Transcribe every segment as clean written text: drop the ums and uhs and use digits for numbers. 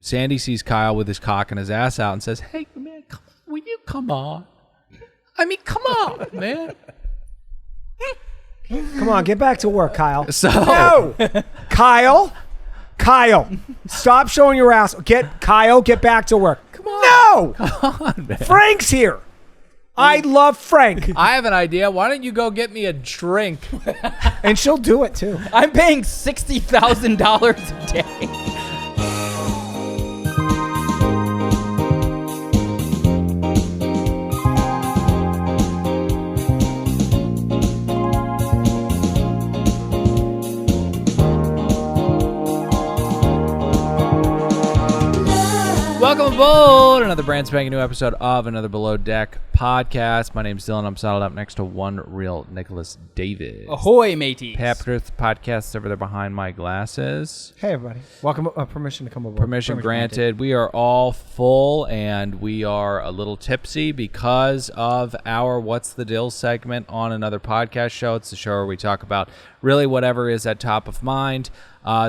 Sandy sees Kyle with his cock and his ass out and says, "Hey, man, will you come on? I mean, come on, man." Come on, get back to work, Kyle. So No! Kyle, stop showing your ass. Get back to work. Come on. No! Come on, man. Frank's here. I love Frank. I have an idea. Why don't you go get me a drink? And she'll do it, too. I'm paying $60,000 a day. Welcome aboard another brand spanking new episode of Another Below Deck Podcast. My name's Dylan. I'm saddled up next to one real Nicholas David. Ahoy, mateys. Papworth Podcast over there behind my glasses. Hey, everybody. Welcome. Permission to come aboard. Permission granted. We are all full and we are a little tipsy because of our What's the Deal segment on Another Podcast show. It's the show where we talk about really whatever is at top of mind.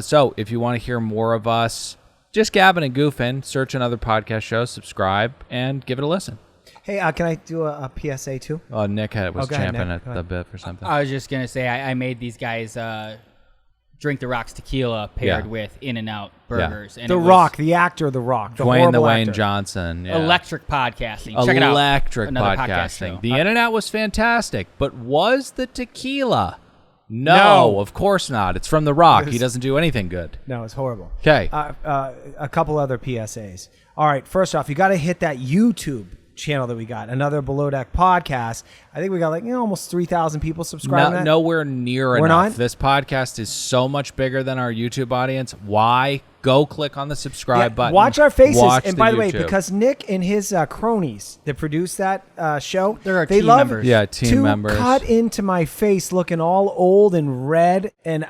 So if you want to hear more of us, just gabbing and goofing, search Another Podcast show, subscribe, and give it a listen. Hey, can I do a PSA too? Nick was champing Nick. at the bit for something. I was just going to say, I made these guys drink the Rock's tequila paired with In-N-Out burgers. Yeah. And The Rock, the actor, The Rock. Dwayne the Wayne Johnson. Yeah. Electric podcasting. Check it out. Electric Another podcasting. podcast The In-N-Out was fantastic, but was the tequila? No, of course not. It's from The Rock. He doesn't do anything good. No, it's horrible. Okay. A couple other PSAs. All right, first off, you got to hit that YouTube channel that we got, Another Below Deck Podcast. I think we got almost 3,000 people subscribing to that. Nowhere near We're enough. not? This podcast is so much bigger than our YouTube audience. Why? Go click on the subscribe button. Watch our faces. Watch and by the way, YouTube. because Nick and his cronies that produce that show, They're our they team love members. Yeah, team to members. cut into my face looking all old and red. And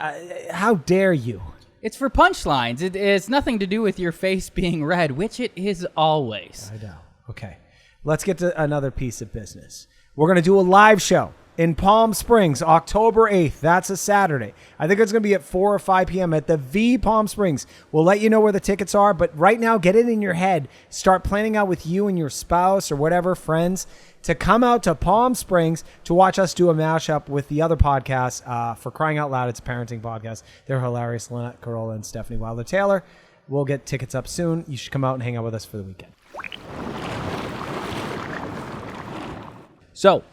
how dare you? It's for punchlines. It's nothing to do with your face being red, which it is always. I know. Okay. Let's get to another piece of business. We're going to do a live show in Palm Springs, October 8th. That's a Saturday. I think it's going to be at 4 or 5 p.m. at the V Palm Springs. We'll let you know where the tickets are, but right now, get it in your head. Start planning out with you and your spouse or whatever, friends, to come out to Palm Springs to watch us do a mashup with the other podcasts. For crying out loud, it's a parenting podcast. They're hilarious. Lynette Carolla and Stephanie Wilder-Taylor. We'll get tickets up soon. You should come out and hang out with us for the weekend. So,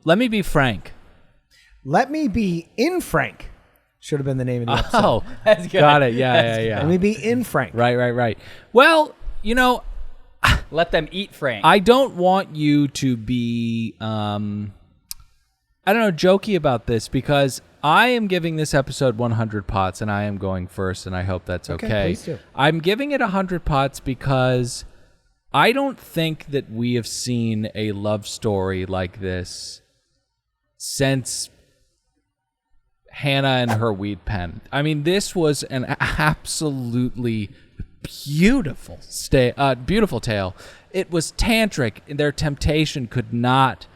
let me be frank. Let me be in Frank. Should have been the name of the episode. Oh, That's good. got it. Yeah. Let me be in Frank. Right. Well, Let them eat Frank. I don't want you to be, jokey about this because I am giving this episode 100 pots and I am going first and I hope that's okay. Please do. I'm giving it 100 pots because I don't think that we have seen a love story like this since Hannah and her weed pen. I mean, this was an absolutely beautiful tale. It was tantric. Their temptation could not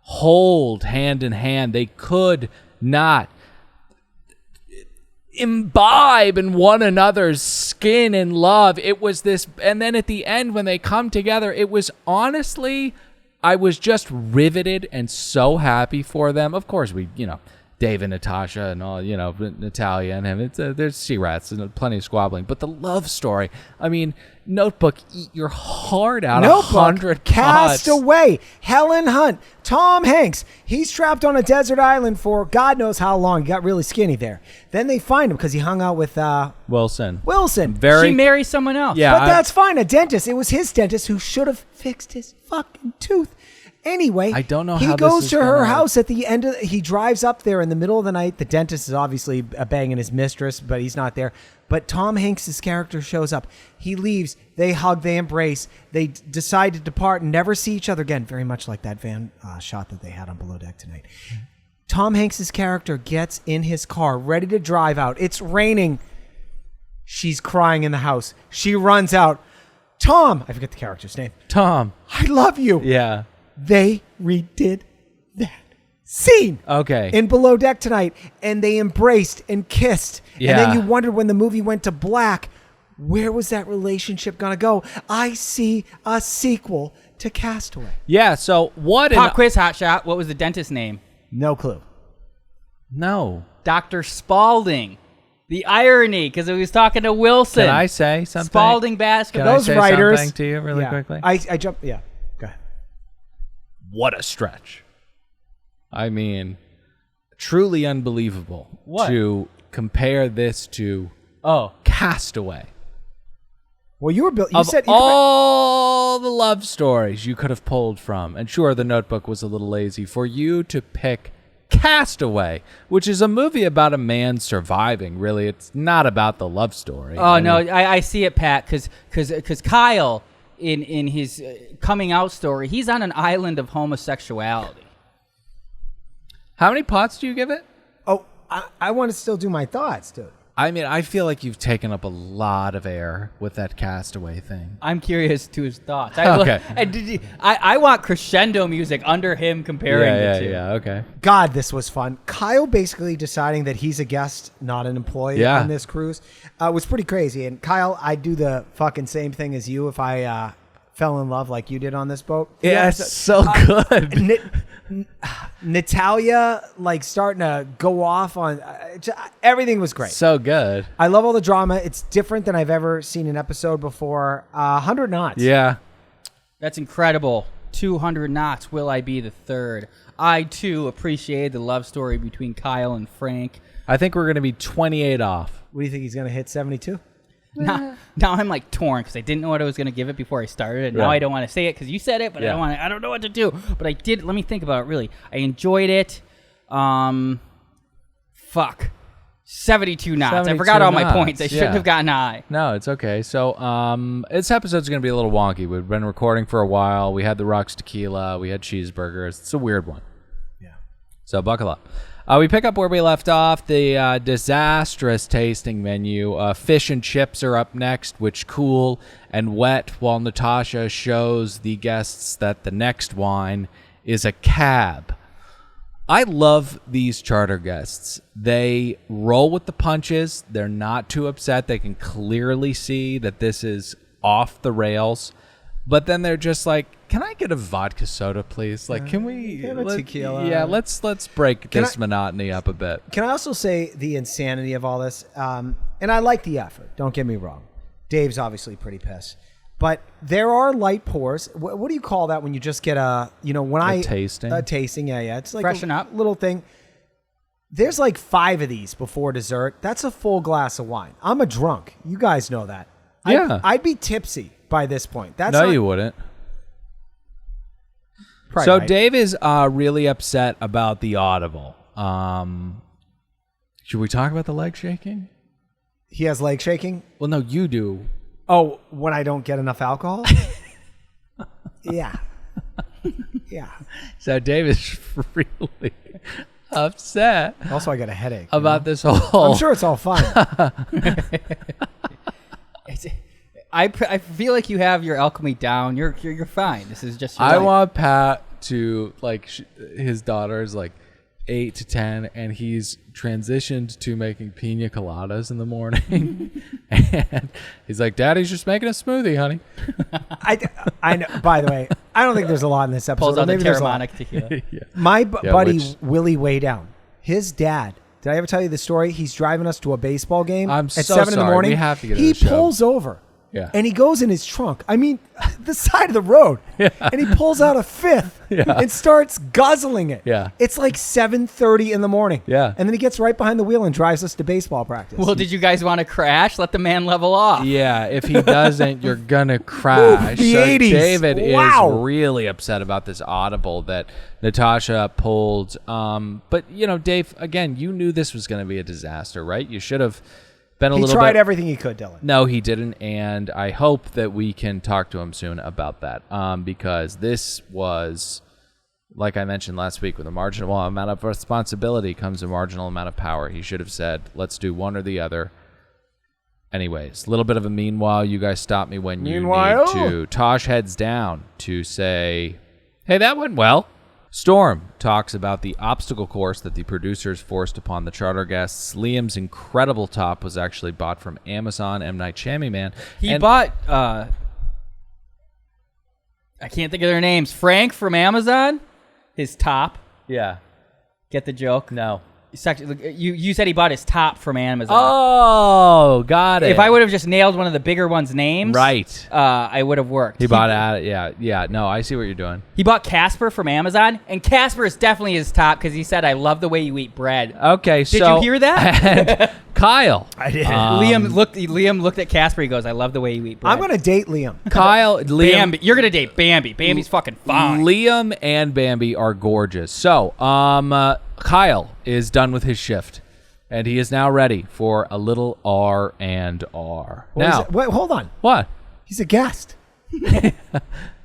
hold hand in hand. They could not imbibe in one another's skin and love. It was this, and then at the end when they come together, it was honestly, I was just riveted and so happy for them. Of course, Dave and Natasha and all, Natalia and him. There's sea rats and plenty of squabbling. But the love story, I mean, Notebook, eat your heart out. Notebook, 100 Cast pots. Away, Helen Hunt, Tom Hanks. He's trapped on a desert island for God knows how long. He got really skinny there. Then they find him because he hung out with Wilson. She marries someone else. Yeah, but that's fine. A dentist. It was his dentist who should have fixed his fucking tooth. Anyway, I don't know he how goes this is to her gonna- house at the end. He drives up there in the middle of the night. The dentist is obviously banging his mistress, but he's not there. But Tom Hanks' character shows up. He leaves. They hug. They embrace. They decide to depart and never see each other again. Very much like that van shot that they had on Below Deck tonight. Tom Hanks' character gets in his car, ready to drive out. It's raining. She's crying in the house. She runs out. Tom, I forget the character's name. Tom. I love you. Yeah. They redid that scene in Below Deck tonight, and they embraced and kissed. Yeah. And then you wondered when the movie went to black, where was that relationship going to go? I see a sequel to Castaway. Yeah, so what... Pop quiz, hot shot. What was the dentist's name? No clue. No. Dr. Spalding. The irony, because he was talking to Wilson. Can I say something? Spalding basketball. Can I Those say writers something to you really quickly? I jumped. Yeah, go ahead. What a stretch. I mean, truly unbelievable What? to compare this to Castaway. Well, you Of said all the love stories you could have pulled from, and sure, The Notebook was a little lazy, for you to pick Castaway, which is a movie about a man surviving. Really, it's not about the love story. I see it, Pat, because Kyle, in his coming out story, he's on an island of homosexuality. How many pots do you give it? Oh, I want to still do my thoughts, dude. I mean, I feel like you've taken up a lot of air with that Castaway thing. I'm curious to his thoughts. Okay. I want crescendo music under him comparing the two. Yeah, okay. God, this was fun. Kyle basically deciding that he's a guest, not an employee on this cruise, was pretty crazy. And Kyle, I'd do the fucking same thing as you if I fell in love like you did on this boat. Yeah, it's so good. Natalia, like, starting to go off on everything was great. So good. I love all the drama. It's different than I've ever seen an episode before. 100 knots. Yeah. That's incredible. 200 knots. Will I be the third? I, too, appreciate the love story between Kyle and Frank. I think we're going to be 28 off. What do you think he's going to hit 72? Now I'm like torn because I didn't know what I was going to give it before I started. And now I don't want to say it because you said it, but I don't know what to do. But I did. Let me think about it, really. I enjoyed it. 72 knots. 72 I forgot all my knots, points. I shouldn't have gotten high. No, it's okay. So this episode's going to be a little wonky. We've been recording for a while. We had the Rocks Tequila. We had cheeseburgers. It's a weird one. Yeah. So buckle up. We pick up where we left off. The disastrous tasting menu. Fish and chips are up next, which cool and wet, while Natasha shows the guests that the next wine is a cab. I love these charter guests. They roll with the punches. They're not too upset. They can clearly see that this is off the rails. But then they're just like, can I get a vodka soda, please? Like, can we... have a tequila. Yeah, let's break this monotony up a bit. Can I also say the insanity of all this? And I like the effort. Don't get me wrong. Dave's obviously pretty pissed. But there are light pours. What do you call that when you just get a tasting? A tasting, yeah. It's like Freshen up. Little thing. There's like 5 of these before dessert. That's a full glass of wine. I'm a drunk. You guys know that. Yeah. I'd be tipsy by this point. You wouldn't. So right. Dave is really upset about the audible. Should we talk about the leg shaking? He has leg shaking? Well, no, you do. Oh, when I don't get enough alcohol? Yeah. Yeah. So Dave is really upset. Also, I got a headache. About this whole... I'm sure it's all fine. I feel like you have your alchemy down. You're fine. This is just your I life. want Pat to, like, his daughter is like 8 to 10, and he's transitioned to making pina coladas in the morning. And he's like, Daddy's just making a smoothie, honey. I know. By the way, I don't think there's a lot in this episode. Pulls out the Maybe there's a lot. Terramonic tequila. Yeah. My buddy Willie Way Down, his dad. Did I ever tell you the story? He's driving us to a baseball game I'm at so 7 in the sorry. morning. We have to get to He the show. pulls over. Yeah. And he goes in his trunk. I mean, the side of the road. Yeah. And he pulls out a fifth and starts guzzling it. Yeah. It's like 7:30 in the morning. Yeah. And then he gets right behind the wheel and drives us to baseball practice. Well, did you guys want to crash? Let the man level off. Yeah, if he doesn't, you're gonna crash. The so 80s. David Wow. is really upset about this audible that Natasha pulled. But Dave, again, you knew this was gonna be a disaster, right? You should have been a he little tried bit... everything he could, Dylan. No, he didn't, and I hope that we can talk to him soon about that, because this was, like I mentioned last week, with a marginal amount of responsibility comes a marginal amount of power. He should have said, let's do one or the other. Anyways, a little bit of a meanwhile. You guys stop me when you need to. Tash heads down to say, hey, that went well. Storm talks about the obstacle course that the producers forced upon the charter guests. Liam's incredible top was actually bought from Amazon. M. Night Shyamalan. He bought, I can't think of their names. Frank from Amazon, his top. Yeah. Get the joke? No. You said he bought his top from Amazon. Oh, got it. If I would have just nailed one of the bigger ones' names, right, I would have worked. He bought it. Yeah. No, I see what you're doing. He bought Casper from Amazon, and Casper is definitely his top because he said, "I love the way you eat bread." Okay, did you hear that? Kyle, I did. Liam looked at Casper. He goes, "I love the way you eat bread." I'm gonna date Liam. Liam, Bambi. You're gonna date Bambi. Bambi's fucking fine. Liam and Bambi are gorgeous. So, Kyle is done with his shift, and he is now ready for a little R&R. Wait, hold on. What? He's a guest.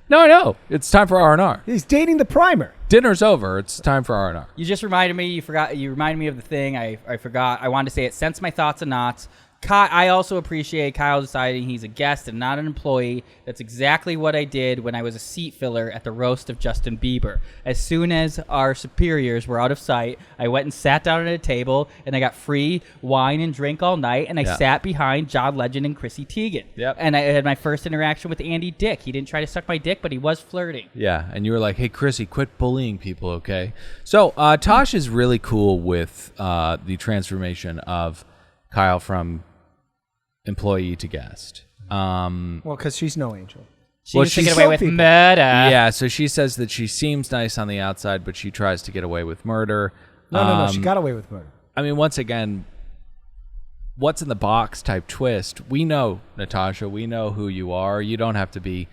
No, I know. It's time for R&R. He's dating the primer. Dinner's over. It's time for R&R. You just reminded me. You reminded me of the thing. I forgot. I wanted to say it. Sense my thoughts and knots. I also appreciate Kyle deciding he's a guest and not an employee. That's exactly what I did when I was a seat filler at the roast of Justin Bieber. As soon as our superiors were out of sight, I went and sat down at a table, and I got free wine and drink all night, and I sat behind John Legend and Chrissy Teigen. Yep. And I had my first interaction with Andy Dick. He didn't try to suck my dick, but he was flirting. Yeah, and you were like, hey, Chrissy, quit bullying people, okay? So Tash is really cool with the transformation of Kyle from employee to guest. Well, because she's no angel. She's taken away with murder. Yeah, so she says that she seems nice on the outside, but she tries to get away with murder. No. She got away with murder. I mean, once again, what's in the box type twist. We know, Natasha, we know who you are. You don't have to be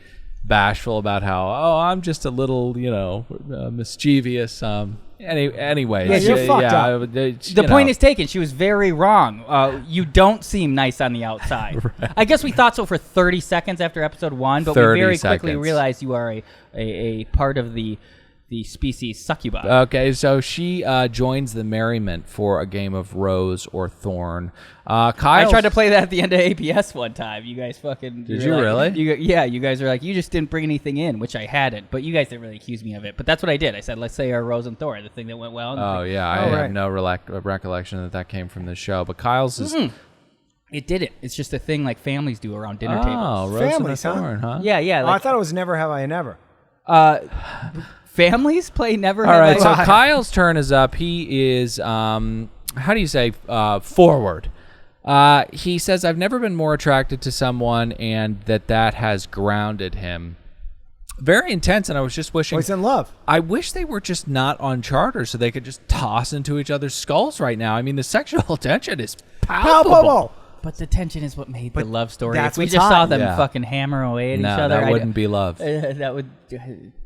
bashful about how, I'm just a little, mischievous. Anyway, yeah, you're fucked up. The point is taken. She was very wrong. You don't seem nice on the outside. Right. I guess we thought so for 30 seconds after episode 1, but we very quickly realized you are a part of the species succubi. Okay, so she joins the merriment for a game of Rose or Thorn. I tried to play that at the end of APS one time. You guys fucking... Did you really? You guys are like, you just didn't bring anything in, which I hadn't, but you guys didn't really accuse me of it. But that's what I did. I said, let's say our Rose and Thorn, the thing that went well. I have no recollection that came from this show, but Kyle's is... It didn't. It's just a thing like families do around dinner tables. Oh, Rose Families, and Thorn, huh? Yeah. I thought it was Never Have I Never. Families play Never All Have right, I so Kyle's turn is up. He is, forward. He says, I've never been more attracted to someone, and that has grounded him. Very intense, and I was just wishing... he's in love. I wish they were just not on charter so they could just toss into each other's skulls right now. I mean, the sexual tension is palpable. But the tension is what made the love story. That's if we what's just hot. saw them fucking hammer away at each other... that wouldn't be love. That would...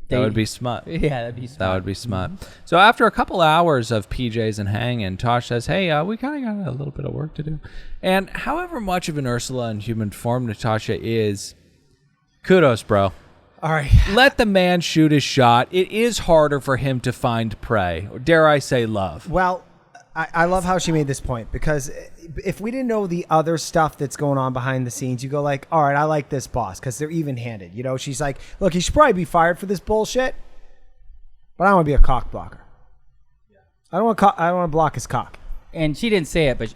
That would be smut. Yeah, that'd be smut. That would be smut. So after a couple hours of PJs and hanging, Tosh says, hey, we kind of got a little bit of work to do. And however much of an Ursula in human form Natasha is, kudos, bro. All right. Let the man shoot his shot. It is harder for him to find prey, or dare I say love. Well, I love how she made this point, because if we didn't know the other stuff that's going on behind the scenes, you go like, all right, I like this boss because they're even-handed. She's like, look, he should probably be fired for this bullshit, but I don't want to be a cock blocker. I don't want to block his cock. And she didn't say it, but...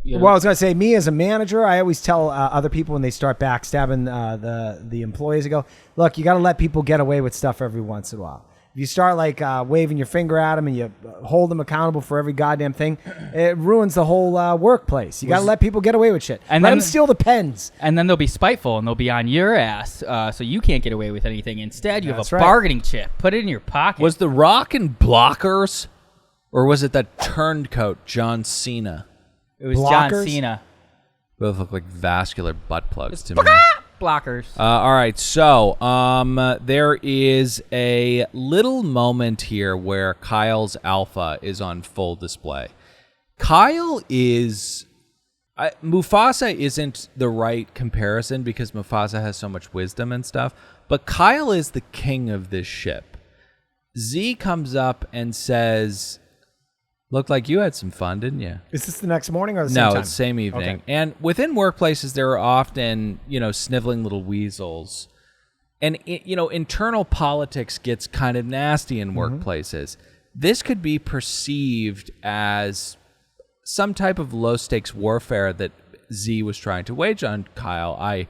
Well, I was going to say, me as a manager, I always tell other people when they start backstabbing the employees, I go, look, you got to let people get away with stuff every once in a while. If you start like waving your finger at them and you hold them accountable for every goddamn thing, it ruins the whole workplace. You got to let people get away with shit. And let them steal the pens. And then they'll be spiteful and they'll be on your ass, so you can't get away with anything. Instead, you have a bargaining chip. Put it in your pocket. Was the Rock and Blockers, or was it that turncoat John Cena? It was Blockers? John Cena. Both look like vascular butt plugs to me. Blockers. All right, so there is a little moment here where Kyle's alpha is on full display. Kyle is... Mufasa isn't the right comparison because Mufasa has so much wisdom and stuff, but Kyle is the king of this ship. Z comes up and says... Looked like you had some fun, didn't you? Is this the next morning or the same time? No, it's the same evening. Okay. And within workplaces, there are often, sniveling little weasels And, internal politics gets kind of nasty in workplaces. This could be perceived as some type of low-stakes warfare that Z was trying to wage on Kyle. I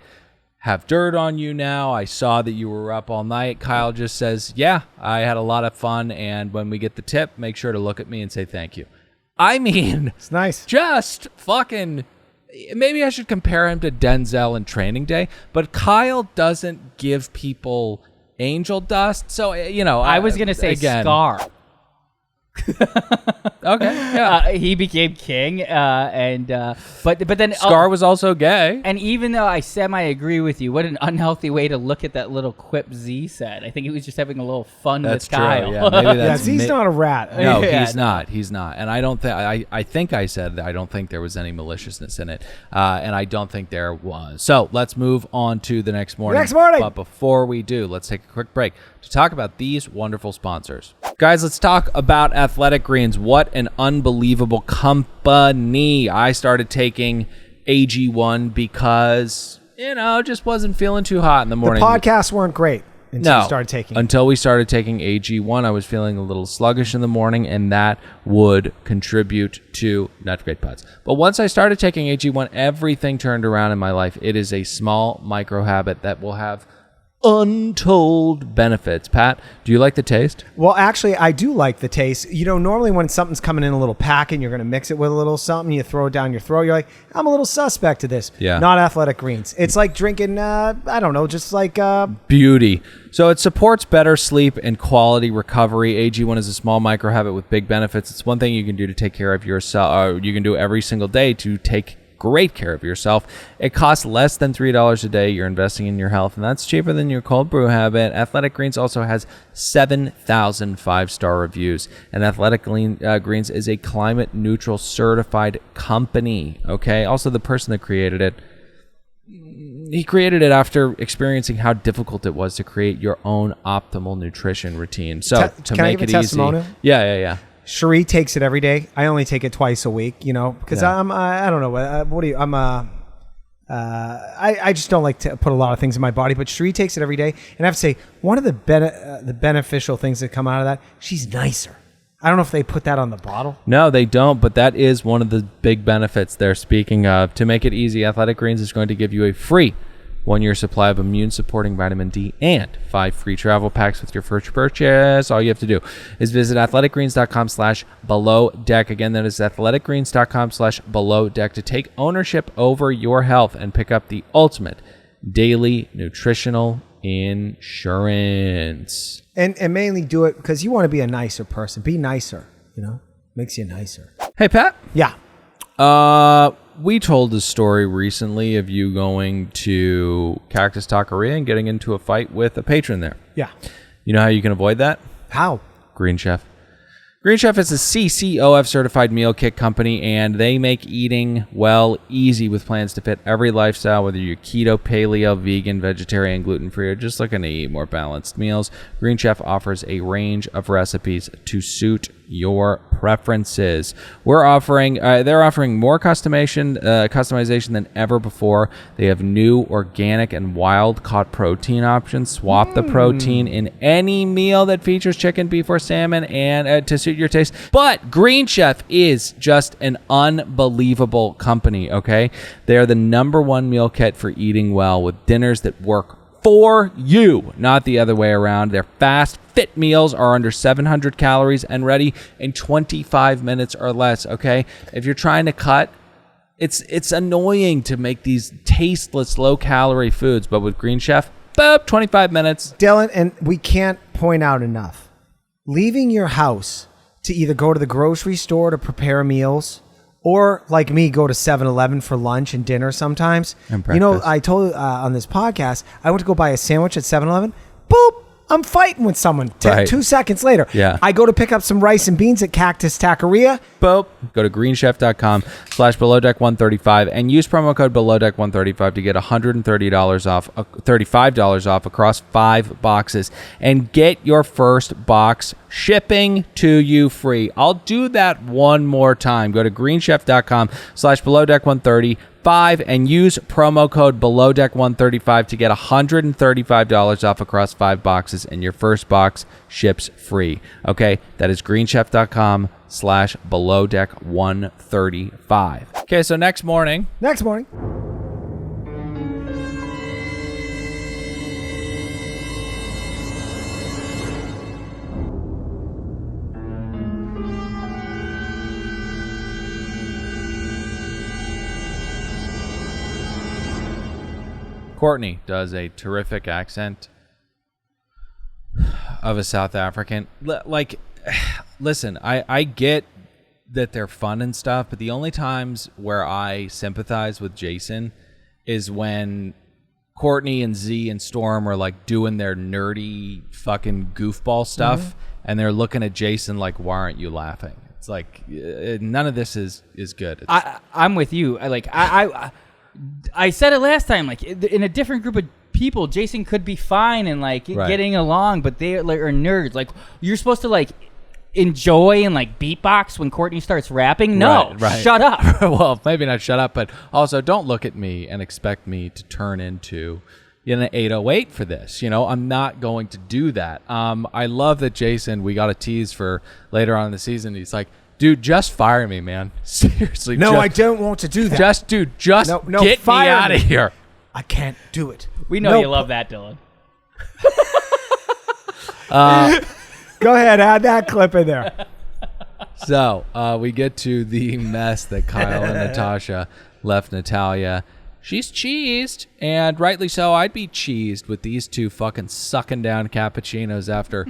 have dirt on you now. I saw that you were up all night. Kyle just says, yeah, I had a lot of fun, and when we get the tip, make sure to look at me and say thank you. I mean, it's nice. Just fucking... Maybe I should compare him to Denzel in Training Day, but Kyle doesn't give people angel dust. So, I was going to say again, Scar. Okay, yeah. He became king, but then Scar was also gay. And even though I semi-agree with you, what an unhealthy way to look at that little quip Z said. I think he was just having a little fun That's with Kyle. true. Yeah, maybe that's Z's not a rat. No, Yeah, he's not. He's not. And I don't think I think I said that I don't think there was any maliciousness in it, and I don't think there was. So let's move on to the next morning. But before we do, let's take a quick break to talk about these wonderful sponsors. Guys, let's talk about Athletic Greens. What an unbelievable company. I started taking AG1 because, just wasn't feeling too hot in the morning. The podcasts weren't great until you started taking it. Until we started taking AG1, I was feeling a little sluggish in the morning, and that would contribute to not great pods. But once I started taking AG1, everything turned around in my life. It is a small micro habit that will have untold benefits. Pat, do you like the taste? Well, actually, I do like the taste. Normally when something's coming in a little pack and you're going to mix it with a little something, you throw it down your throat, you're like, I'm a little suspect to this. Yeah. Not Athletic Greens. It's like drinking, just like... Beauty. So it supports better sleep and quality recovery. AG1 is a small micro habit with big benefits. It's one thing you can do to take care of yourself. You can do every single day to take great care of yourself. It costs less than $3 a day. You're investing in your health, and that's cheaper than your cold brew habit. Athletic Greens also has 7,000 five-star reviews, and Athletic Greens is a climate-neutral certified company. Okay. Also, the person that created it, he created it after experiencing how difficult it was to create your own optimal nutrition routine. So to can I make give it a easy, testimonial? Yeah. Cherie takes it every day. I only take it twice a week, because I don't know. I just don't like to put a lot of things in my body, but Cherie takes it every day. And I have to say, one of the beneficial things that come out of that, she's nicer. I don't know if they put that on the bottle. No, they don't, but that is one of the big benefits they're speaking of. To make it easy, Athletic Greens is going to give you a free 1-year supply of immune-supporting vitamin D and 5 free travel packs with your first purchase. All you have to do is visit athleticgreens.com/below-deck. Again, that is athleticgreens.com/below-deck to take ownership over your health and pick up the ultimate daily nutritional insurance. And mainly do it because you want to be a nicer person. Be nicer, makes you nicer. Hey, Pat. Yeah. We told a story recently of you going to Cactus Taqueria and getting into a fight with a patron there. Yeah. You know how you can avoid that? How? Green Chef. Green Chef is a CCOF certified meal kit company, and they make eating well easy with plans to fit every lifestyle, whether you're keto, paleo, vegan, vegetarian, gluten-free, or just looking to eat more balanced meals. Green Chef offers a range of recipes to suit your preferences. They're offering more customization than ever before. They have new organic and wild caught protein options. Swap the protein in any meal that features chicken, beef, or salmon, and to suit your taste. But Green Chef is just an unbelievable company. Okay, they are the #1 meal kit for eating well, with dinners that work for you, not the other way around. Their fast, fit meals are under 700 calories and ready in 25 minutes or less, okay? If you're trying to cut, it's annoying to make these tasteless, low-calorie foods, but with Green Chef, boop, 25 minutes. Dylan, and we can't point out enough, leaving your house to either go to the grocery store to prepare meals or, like me, go to 7-Eleven for lunch and dinner sometimes. And breakfast. I told on this podcast, I went to go buy a sandwich at 7-Eleven. Boop! I'm fighting with someone. Right. 2 seconds later. Yeah. I go to pick up some rice and beans at Cactus Taqueria. Boop. Go to greenchef.com/belowdeck135 and use promo code belowdeck135 to get $130 off, $35 off across 5 boxes, and get your first box shipping to you free. I'll do that one more time. Go to greenchef.com/belowdeck130. and use promo code BelowDeck135 to get $135 off across 5 boxes, and your first box ships free. Okay, that is greenchef.com/BelowDeck135. Okay, so next morning. Courtney does a terrific accent of a South African. Listen, I get that they're fun and stuff, but the only times where I sympathize with Jason is when Courtney and Z and Storm are like doing their nerdy fucking goofball stuff, and they're looking at Jason like, why aren't you laughing? It's like, none of this is good. I'm with you. I said it last time, like in a different group of people, Jason could be fine and like getting along, but they like, are nerds. Like you're supposed to like enjoy and like beatbox when Courtney starts rapping. No, shut up. Well, maybe not shut up, but also don't look at me and expect me to turn into an 808 for this. I'm not going to do that. I love that Jason, we got a tease for later on in the season. He's like, dude, just fire me, man. Seriously. No, I don't want to do that. Just get me out of here. I can't do it. We know you love that, Dylan. Go ahead, add that clip in there. So we get to the mess that Kyle and Natasha left Natalia. She's cheesed, and rightly so. I'd be cheesed with these two fucking sucking down cappuccinos after...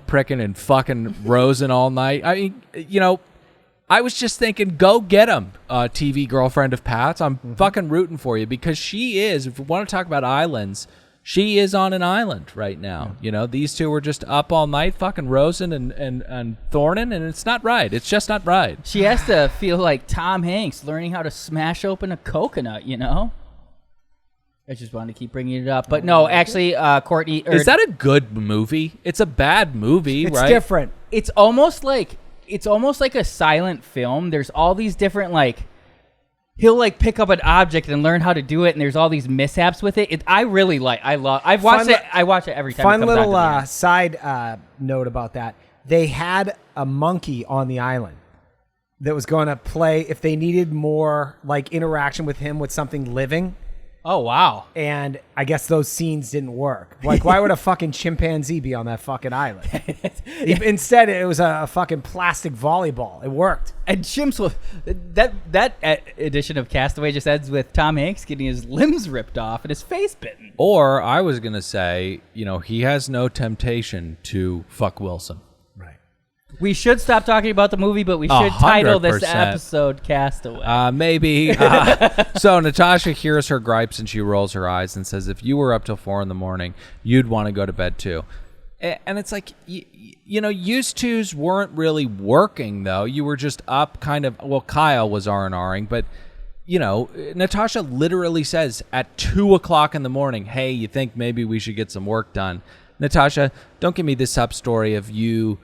pricking and fucking Rosen all night. I mean, I was just thinking, go get him, TV girlfriend of Pat's. I'm fucking rooting for you because she is, if we want to talk about islands, she is on an island right now. These two were just up all night, fucking Rosen and Thornton, and it's not right. It's just not right. She has to feel like Tom Hanks learning how to smash open a coconut, I just wanted to keep bringing it up. But no, actually, Courtney... Is that a good movie? It's a bad movie, right? It's different. It's almost like a silent film. There's all these different, like... He'll, like, pick up an object and learn how to do it, and there's all these mishaps with it. I really like... I watch it every time it comes little out side note about that. They had a monkey on the island that was going to play if they needed more, like, interaction with him with something living. Oh, wow. And I guess those scenes didn't work. Like, why would a fucking chimpanzee be on that fucking island? Instead, it was a fucking plastic volleyball. It worked. And chimps, that edition of Castaway just ends with Tom Hanks getting his limbs ripped off and his face bitten. Or I was going to say, he has no temptation to fuck Wilson. We should stop talking about the movie, but we should title this episode Castaway. Maybe. So Natasha hears her gripes and she rolls her eyes and says, if you were up till 4 a.m, you'd want to go to bed too. And it's like, used to's weren't really working, though. You were just up kind of, well, Kyle was R&Ring, but, Natasha literally says at 2 a.m, hey, you think maybe we should get some work done. Natasha, don't give me this up story of you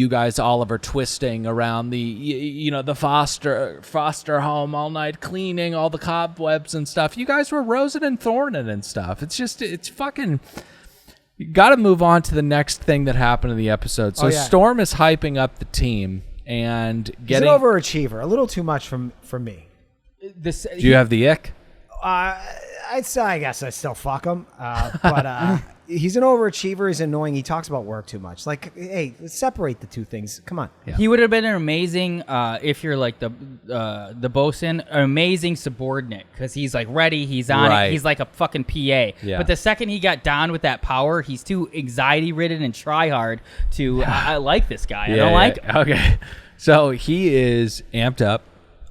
guys, Oliver, twisting around the foster home all night, cleaning all the cobwebs and stuff. You guys were Rosen and Thornton and stuff. It's fucking... You got to move on to the next thing that happened in the episode. So Storm is hyping up the team and getting... He's an overachiever. A little too much for me. Do you have the ick? I guess I still fuck him. But he's an overachiever. He's annoying. He talks about work too much. Like, hey, let's separate the two things. Come on. Yeah. He would have been an amazing, if you're like the bosun, an amazing subordinate because he's like ready. He's on it. He's like a fucking PA. Yeah. But the second he got down with that power, he's too anxiety ridden and try hard to. I like this guy. I don't like him. Okay. So he is amped up,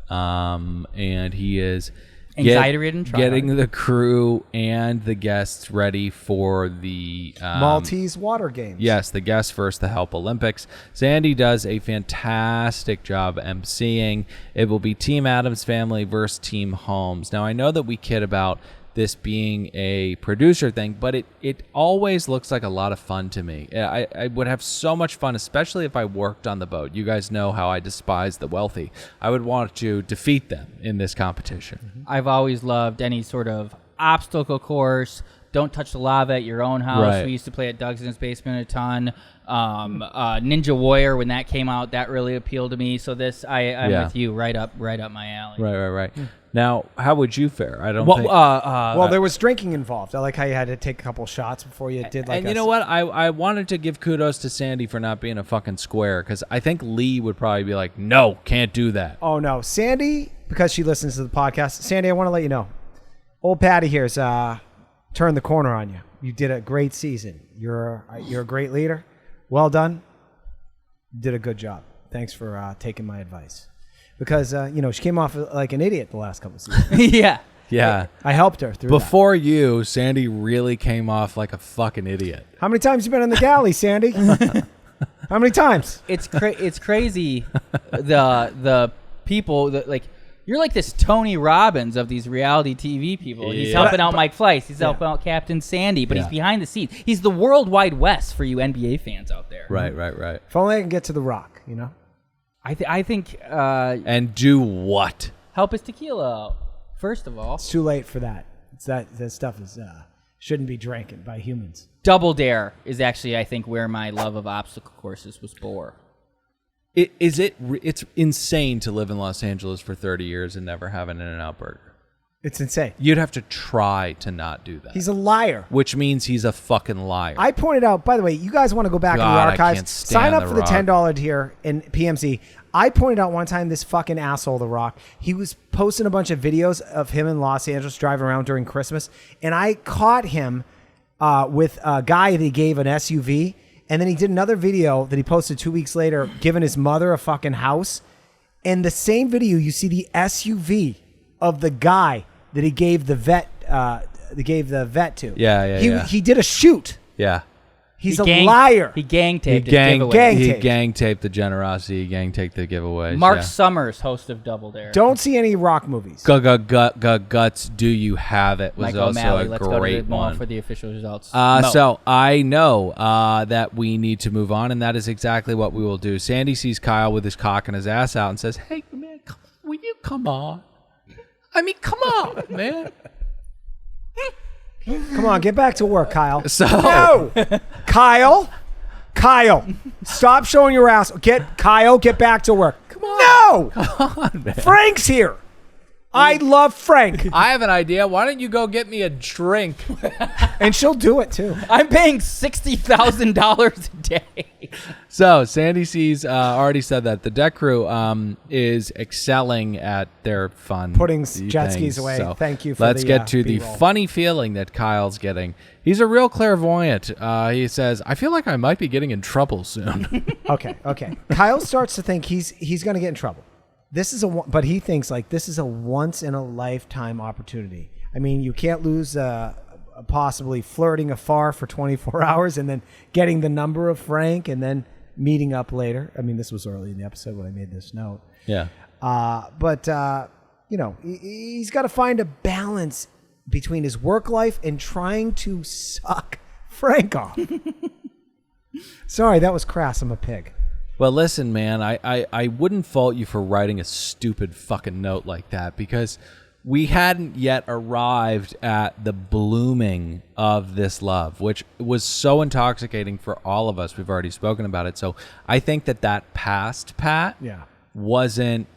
and he is. Anxiety-ridden, getting the crew and the guests ready for the Maltese water games. Yes, the guests versus the Help Olympics. Sandy does a fantastic job emceeing. It will be Team Addams Family versus Team Holmes. Now, I know that we kid about this being a producer thing, but it always looks like a lot of fun to me. I would have so much fun, especially if I worked on the boat. You guys know how I despise the wealthy. I would want to defeat them in this competition. I've always loved any sort of obstacle course. Don't touch the lava at your own house. Right. We used to play at Doug's in his basement a ton. Ninja Warrior, when that came out, that really appealed to me. So I'm with you, right up my alley. Right. Now, how would you fare? I don't think... Well, there was drinking involved. I like how you had to take a couple shots before you did like. And you know what? I wanted to give kudos to Sandy for not being a fucking square, because I think Lee would probably be like, no, can't do that. Oh, no. Sandy, because she listens to the podcast. Sandy, I want to let you know. Old Patty here's turned the corner on you. You did a great season. You're a great leader. Well done. You did a good job. Thanks for taking my advice. Because, she came off like an idiot the last couple of seasons. Yeah. I helped her through Before you, Sandy really came off like a fucking idiot. How many times you been in the galley, Sandy? How many times? It's crazy. The people that like. You're like this Tony Robbins of these reality TV people. He's helping out Mike Fleiss. He's helping out Captain Sandy, but he's behind the scenes. He's the World Wide West for you NBA fans out there. Right. If only I can get to The Rock, I think... and do what? Help his tequila out, first of all. It's too late for that. That stuff is shouldn't be drinking by humans. Double Dare is actually, I think, where my love of obstacle courses was born. It's insane to live in Los Angeles for 30 years and never have an In-N-Out burger. It's insane. You'd have to try to not do that. He's a liar. Which means he's a fucking liar. I pointed out, by the way, you guys want to go back in the archives, sign up for the $10 tier in PMC. I pointed out one time this fucking asshole, The Rock, he was posting a bunch of videos of him in Los Angeles driving around during Christmas, and I caught him with a guy that he gave an SUV. And then he did another video that he posted 2 weeks later, giving his mother a fucking house. And the same video, you see the SUV of the guy that he gave the vet to. Yeah. He did a shoot. Yeah. He's a liar. He gang taped He gang taped the generosity. He gang taped the giveaways. Mark Summers, host of Double Dare. Don't see any Rock movies. Guts, do you have it? Was Mike also O'Malley. a Let's great go to the one for the official results. So I know that we need to move on, and that is exactly what we will do. Sandy sees Kyle with his cock and his ass out and says, "Hey man, will you come on? I mean, come on, man." Come on, get back to work, Kyle. So no, Kyle, stop showing your ass. Get back to work. Come on. No, come on, man. Frank's here. I love Frank. I have an idea. Why don't you go get me a drink? And she'll do it too. I'm paying $60,000 a day. So Sandy sees, already said that the deck crew is excelling at their fun. Putting jet skis away. So thank you for let's get to B-roll. the funny feeling that Kyle's getting. He's a real clairvoyant. He says, I feel like I might be getting in trouble soon. Okay. Kyle starts to think he's going to get in trouble. But he thinks like this is a once in a lifetime opportunity. I mean, you can't lose possibly flirting afar for 24 hours and then getting the number of Frank and then meeting up later. I mean, this was early in the episode when I made this note. Yeah. But he's got to find a balance between his work life and trying to suck Frank off. Sorry, that was crass. I'm a pig. Well, listen, man, I wouldn't fault you for writing a stupid fucking note like that because we hadn't yet arrived at the blooming of this love, which was so intoxicating for all of us. We've already spoken about it. So I think that past Pat wasn't.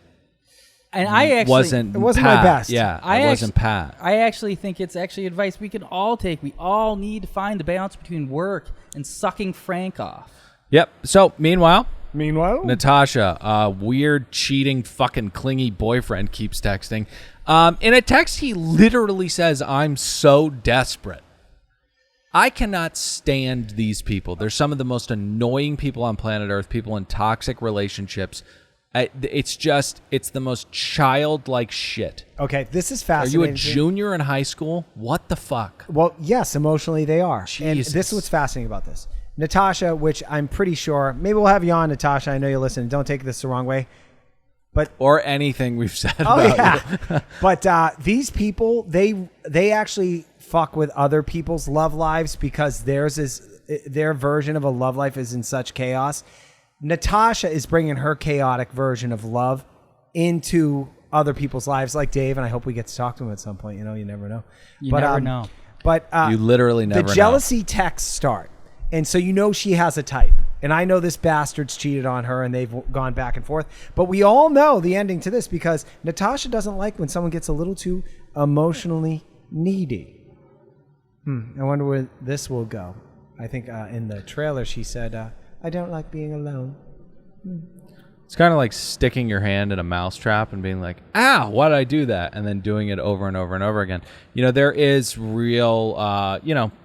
And it wasn't Pat. my best. Yeah, it wasn't Pat. I actually think it's actually advice we can all take. We all need to find the balance between work and sucking Frank off. Yep. So meanwhile, Natasha, weird, cheating, fucking clingy boyfriend keeps texting. In a text, he literally says, I'm so desperate. I cannot stand these people. They're some of the most annoying people on planet Earth, people in toxic relationships. It's the most childlike shit. Okay, this is fascinating. Are you a junior in high school? What the fuck? Well, yes, emotionally they are. Jesus. And this is what's fascinating about this. Natasha, which I'm pretty sure, maybe we'll have you on, Natasha. I know you listen. Don't take this the wrong way. or anything we've said Oh about yeah, but these people they actually fuck with other people's love lives because their version of a love life is in such chaos. Natasha is bringing her chaotic version of love into other people's lives, like Dave, and I hope we get to talk to him at some point. You never know. You never know. But you literally never know. The jealousy texts start, and so she has a type. And I know this bastard's cheated on her, and they've gone back and forth. But we all know the ending to this because Natasha doesn't like when someone gets a little too emotionally needy. I wonder where this will go. I think in the trailer she said, I don't like being alone. It's kind of like sticking your hand in a mousetrap and being like, "Ah, why did I do that?" And then doing it over and over and over again. There is real,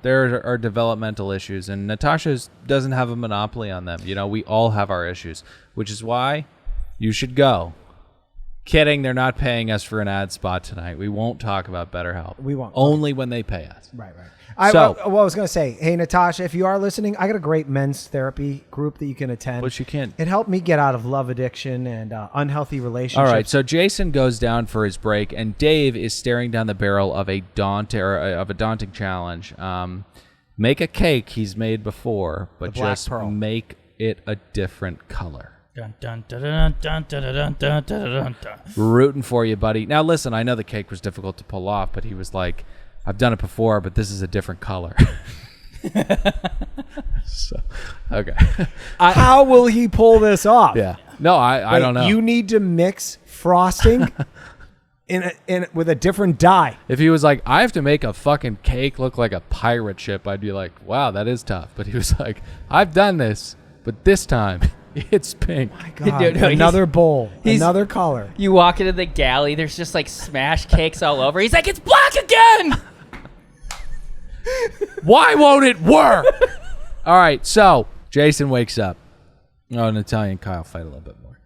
there are developmental issues, and Natasha doesn't have a monopoly on them. We all have our issues, which is why you should go. Kidding, they're not paying us for an ad spot tonight. We won't talk about BetterHelp. We won't. Only when they pay us. Right. I was going to say, hey, Natasha, if you are listening, I got a great men's therapy group that you can attend. But you can't. It helped me get out of love addiction and unhealthy relationships. All right, so Jason goes down for his break, and Dave is staring down the barrel of a daunting challenge. Make a cake he's made before, but just make it a different color. Dun, dun, dun, dun, dun, dun, dun, dun, dun, dun. Rooting for you, buddy. Now, listen, I know the cake was difficult to pull off, but he was like, I've done it before, but this is a different color. So, okay. How will he pull this off? Yeah. No, I don't know. You need to mix frosting with a different dye. If he was like, I have to make a fucking cake look like a pirate ship, I'd be like, wow, that is tough. But he was like, I've done this, but this time it's pink. My God. Another bowl, another color. You walk into the galley, there's just like smashed cakes all over. He's like, it's black again! Why won't it work? All right, so Jason wakes up. Oh, Natalia and Kyle fight a little bit more.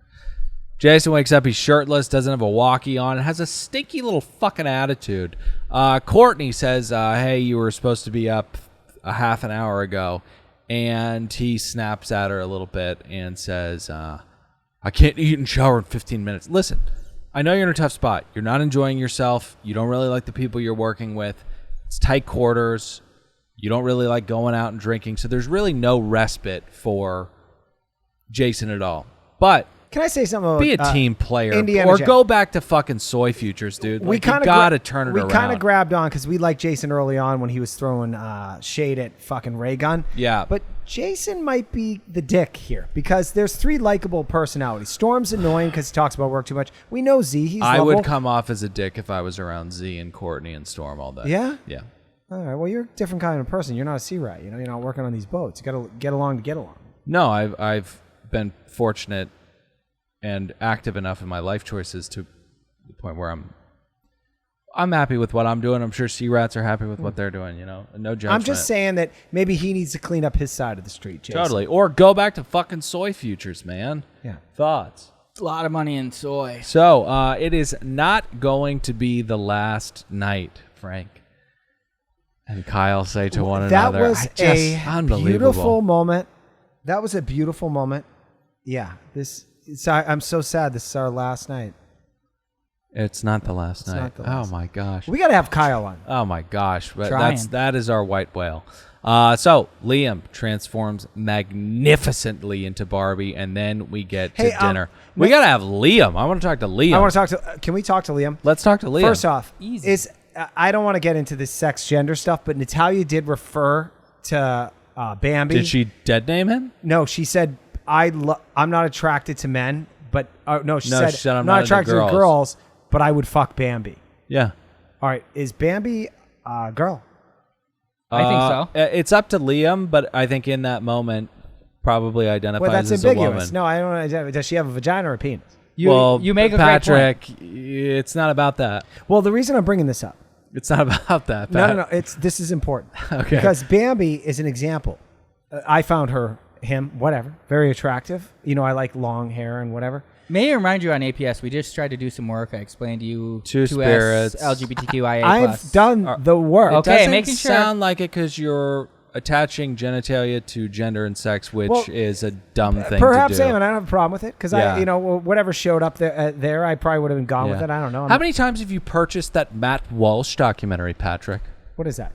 Jason wakes up. He's shirtless, doesn't have a walkie on, and has a stinky little fucking attitude. Courtney says, hey, you were supposed to be up a half an hour ago. And he snaps at her a little bit and says, I can't eat and shower in 15 minutes. Listen, I know you're in a tough spot. You're not enjoying yourself. You don't really like the people you're working with. It's tight quarters. You don't really like going out and drinking. So there's really no respite for Jason at all. But can I say something about be a team player Indiana or Jam. Go back to fucking soy futures, dude. We you gotta turn it around. We kind of grabbed on because we liked Jason early on when he was throwing shade at fucking Ray Gun. Yeah. But Jason might be the dick here because there's three likable personalities. Storm's annoying because he talks about work too much. We know Z. He's I lovable. would come off as a dick if I was around Z and Courtney and Storm all day. Yeah? Yeah. All right. Well, you're a different kind of person. You're not a sea rat. You're not working on these boats. You got to get along to get along. No, I've been fortunate and active enough in my life choices to the point where I'm happy with what I'm doing. I'm sure sea rats are happy with what they're doing, No judgment. I'm just saying that maybe he needs to clean up his side of the street, Jason. Totally. Or go back to fucking soy futures, man. Yeah. Thoughts? A lot of money in soy. So, it is not going to be the last night, Frank and Kyle say to one another. That was a unbelievable. Beautiful moment. That was a beautiful moment. Yeah. I'm so sad. This is our last night. It's not the last night. Not the last. Oh my gosh. We got to have Kyle on. Oh my gosh. But Trying. that is our white whale. So Liam transforms magnificently into Barbie, and then we get to dinner. We got to have Liam. I want to talk to Liam. Can we talk to Liam? Let's talk to Liam. First off, Easy. I don't want to get into this sex gender stuff, but Natalia did refer to Bambi. Did she dead name him? No, she said, I'm not attracted to men, but she said I'm not into attracted to girls, but I would fuck Bambi. Yeah. All right. Is Bambi a girl? I think so. It's up to Liam, but I think in that moment probably identifies that's as ambiguous. a woman. No, I don't know. Does she have a vagina or a penis? You make a Patrick, great point. it's not about that. Well, the reason I'm bringing this up. It's not about that. Pat. No. This is important. Okay. Because Bambi is an example. I found him, whatever, very attractive. I like long hair and whatever. May I remind you on APS, we just tried to do some work. I explained to you Two spirits. LGBTQIA+. I've done the work. Okay, Doesn't making sure. sound like it because you're attaching genitalia to gender and sex, which is a dumb thing perhaps, to do. I don't have a problem with it because whatever showed up there, I probably would have been gone with it. I don't know. How many times have you purchased that Matt Walsh documentary, Patrick? What is that?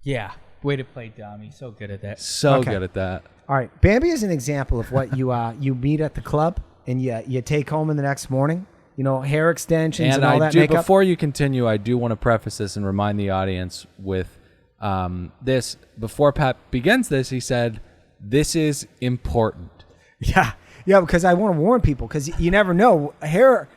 Yeah. Way to play dumb. He's so good at that. Good at that. All right. Bambi is an example of what you meet at the club and you take home in the next morning. You know, hair extensions and all that makeup. Before you continue, I do want to preface this and remind the audience with this. Before Pat begins this, he said, this is important. Yeah, because I want to warn people because you never know. Hair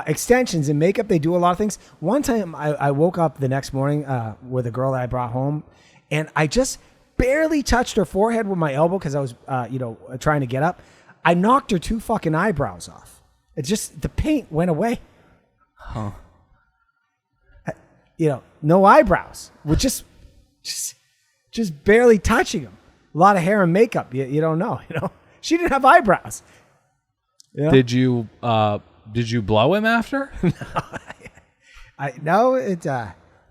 extensions and makeup, they do a lot of things. One time I woke up the next morning with a girl that I brought home, and I just barely touched her forehead with my elbow because I was, trying to get up. I knocked her 2 fucking eyebrows off. It just, the paint went away. Huh. No eyebrows. With just barely touching them. A lot of hair and makeup. You don't know, She didn't have eyebrows. You know? Did you blow him after?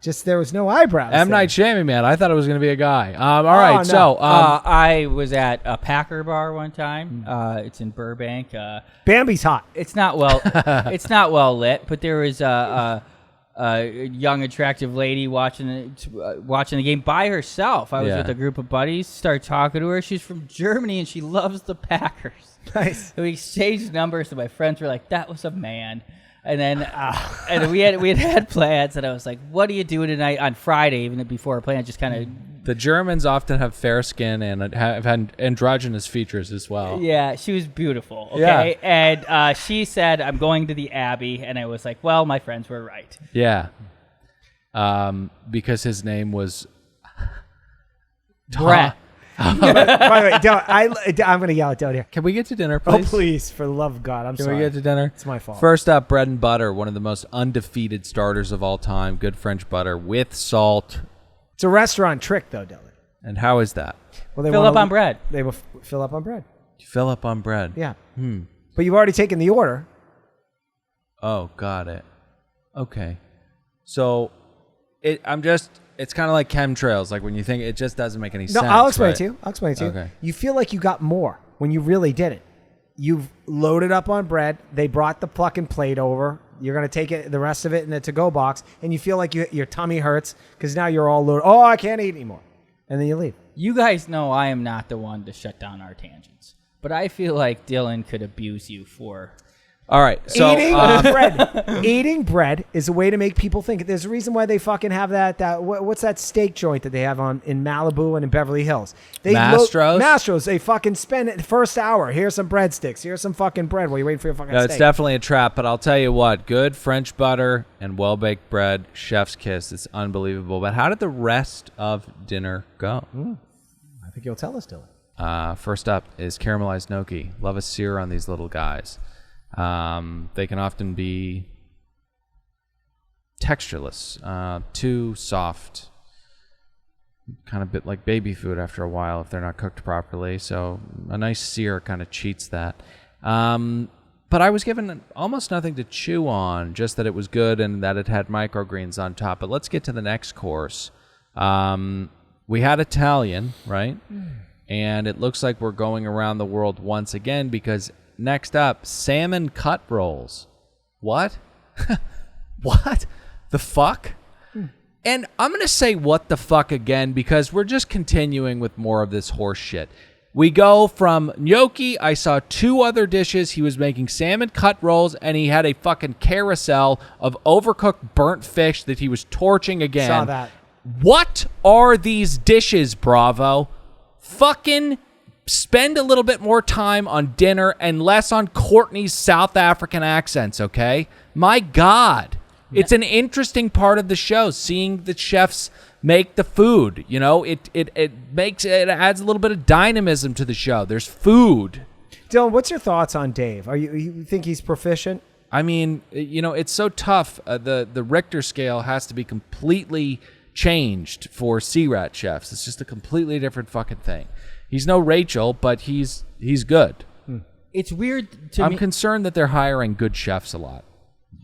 Just there was no eyebrows. M. Night Shyamalan. I thought it was going to be a guy. All right. No. So I was at a Packer bar one time. It's in Burbank. Bambi's hot. It's not well lit, but there was a young, attractive lady watching the game by herself. I was with a group of buddies. Started talking to her. She's from Germany and she loves the Packers. Nice. So we exchanged numbers. So my friends were like, "That was a man." And then and we had plans, and I was like, "What are you doing tonight on Friday?" Even before our plan, just kind of. The Germans often have fair skin and have androgynous features as well. Yeah, she was beautiful. Okay, and she said, "I'm going to the Abbey," and I was like, "Well, my friends were right." Yeah, because his name was Brett. By the way, I'm going to yell it down here. Can we get to dinner, please? Oh, please, for the love of God. Can we get to dinner? It's my fault. First up, bread and butter, one of the most undefeated starters of all time. Good French butter with salt. It's a restaurant trick, though, Dylan. And how is that? Well, they Fill up on bread. They will fill up on bread. You fill up on bread. Yeah. But you've already taken the order. Oh, got it. Okay. So it's kind of like chemtrails. Like when you think it just doesn't make any sense. No, I'll explain right? it to you. I'll explain it to you. Okay. You feel like you got more when you really didn't. You've loaded up on bread. They brought the fucking plate over. You're going to take the rest of it in the to-go box, and you feel like your tummy hurts because now you're all loaded. Oh, I can't eat anymore. And then you leave. You guys know I am not the one to shut down our tangents, but I feel like Dylan could abuse you for... All right. So, eating bread. Eating bread is a way to make people think. There's a reason why they fucking have that what's that steak joint that they have in Malibu and in Beverly Hills? Mastro's. They fucking spend it the first hour. Here's some breadsticks. Here's some fucking bread while you're waiting for your fucking steak. It's definitely a trap, but I'll tell you what, good French butter and well-baked bread, chef's kiss. It's unbelievable. But how did the rest of dinner go? I think you'll tell us, Dylan. First up is caramelized gnocchi. Love a sear on these little guys. They can often be textureless, too soft, kind of bit like baby food after a while if they're not cooked properly. So a nice sear kind of cheats that. But I was given almost nothing to chew on, just that it was good and that it had microgreens on top. But let's get to the next course. We had Italian, right? And it looks like we're going around the world once again because next up, salmon cut rolls. What? What the fuck? And I'm going to say what the fuck again because we're just continuing with more of this horse shit. We go from gnocchi. I saw 2 other dishes. He was making salmon cut rolls, and he had a fucking carousel of overcooked burnt fish that he was torching again. Saw that. What are these dishes, Bravo? Fucking spend a little bit more time on dinner and less on Courtney's South African accents, okay? My God. It's an interesting part of the show, seeing the chefs make the food. You know, it adds a little bit of dynamism to the show. There's food. Dylan, what's your thoughts on Dave? You think he's proficient? I mean, you know, it's so tough. The Richter scale has to be completely changed for C-Rat chefs. It's just a completely different fucking thing. He's no Rachel, but he's good. It's weird to me. I'm concerned that they're hiring good chefs a lot.